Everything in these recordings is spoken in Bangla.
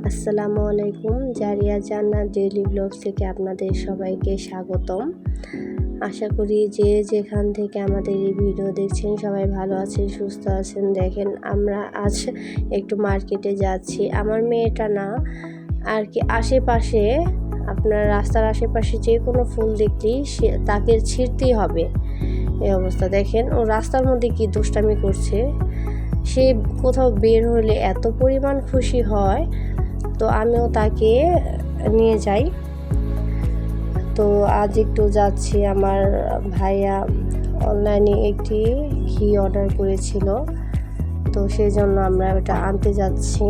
আসসালামু আলাইকুম। জারিয়া জান্নাত ডেইলি ব্লগ থেকে আপনাদের সবাইকে স্বাগতম। আশা করি যে যেখান থেকে আমাদের এই ভিডিও দেখছেন সবাই ভালো আছেন, সুস্থ আছেন। দেখেন আমরা আজ একটু মার্কেটে যাচ্ছি। আমার মেয়েটা না আর কি আশেপাশে, আপনার রাস্তার আশেপাশে যে কোনো ফুল দেখলেই তাকে ছিঁড়তেই হবে, এই অবস্থা। দেখেন ও রাস্তার মধ্যে কি দুষ্টামি করছে। সে কোথাও বের হলে এত পরিমাণ খুশি হয়, তো আমিও তাকে নিয়ে যাই। তো আজ একটু যাচ্ছি, আমার ভাইয়া অনলাইনে একটি ঘি অর্ডার করেছিল, তো সেই জন্য আমরা ওটা আনতে যাচ্ছি।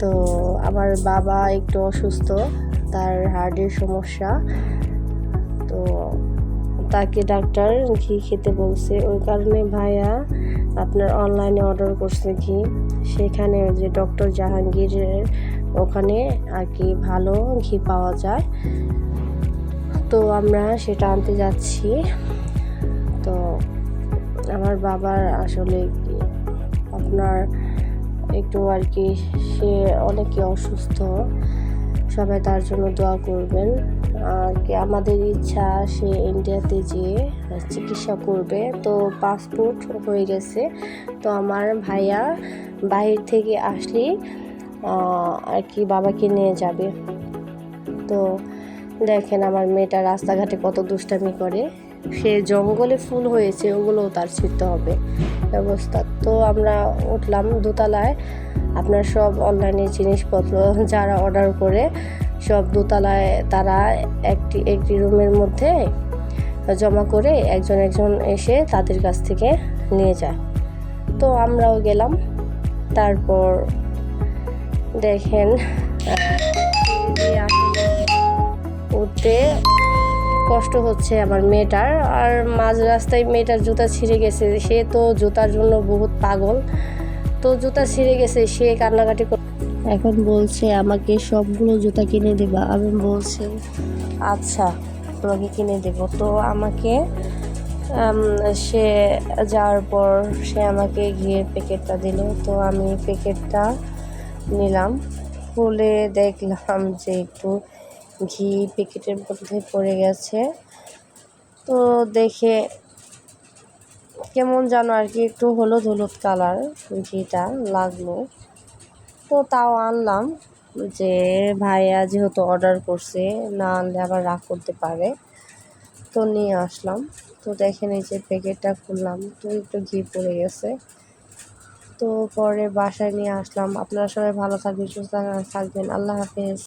তো আমার বাবা একটু অসুস্থ, তার হার্টের সমস্যা, তো তাকে ডাক্তার ঘি খেতে বলছে। ওই কারণে ভাইয়া আপনার অনলাইনে অর্ডার করছে ঘি। সেখানে যে ডক্টর জাহাঙ্গীরের ওখানে আর কি ভালো ঘি পাওয়া যায়, তো আমরা সেটা আনতে যাচ্ছি। তো আমার বাবার আসলে আপনার একটু আর কি, সে অনেকে অসুস্থ, সবাই তার জন্য দোয়া করবেন। আর কি আমাদের ইচ্ছা সে ইন্ডিয়াতে যেয়ে চিকিৎসা করবে, তো পাসপোর্ট হয়ে গেছে। তো আমার ভাইয়া বাহির থেকে আসলেই আর কি বাবাকে নিয়ে যাবে। তো দেখেন আমার মেয়েটা রাস্তাঘাটে কত দুষ্টামি করে। সে জঙ্গলে ফুল হয়েছে, ওগুলোও তার ছিঁড়তে হবে অবস্থা। তো আমরা উঠলাম দোতলায়। আপনার সব অনলাইনে জিনিসপত্র যারা অর্ডার করে সব দোতলায় তারা একটি রুমের মধ্যে জমা করে একজন এসে তাদের কাছ থেকে নিয়ে যায়। তো আমরাও গেলাম। তারপর দেখেন উঠতে কষ্ট হচ্ছে আমার মেয়েটার, আর মাঝ রাস্তায় মেয়েটার জুতা ছিঁড়ে গেছে। সে তো জুতার জন্য বহুত পাগল, তো জুতা ছিঁড়ে গেছে, সে কান্নাকাটি এখন বলছে আমাকে সবগুলো জুতা কিনে দেবা। আমি বলছি আচ্ছা তোমাকে কিনে দেব। তো আমাকে সে যাওয়ার পর সে আমাকে ঘিয়ের প্যাকেটটা দিল। তো আমি প্যাকেটটা নিলাম, খুলে দেখলাম যে একটু ঘি প্যাকেটের মধ্যে পড়ে গেছে। তো দেখে কেমন যেন আর কি একটু হলুদ হলুদ কালার ঘিটা লাগলো। তো তাও আনলাম, যে ভাইয়া যেহেতু অর্ডার করছে, না আনলে আবার রাগ করতে পারে, তো নিয়ে আসলাম। তো দেখেন এই যে প্যাকেটটা খুললাম, তো একটু ঘি পড়ে গেছে। তো পরে বাসায় নিয়ে আসলাম। আপনারা সবাই ভালো থাকবেন, সুস্থ থাকবেন। আল্লাহ হাফেজ।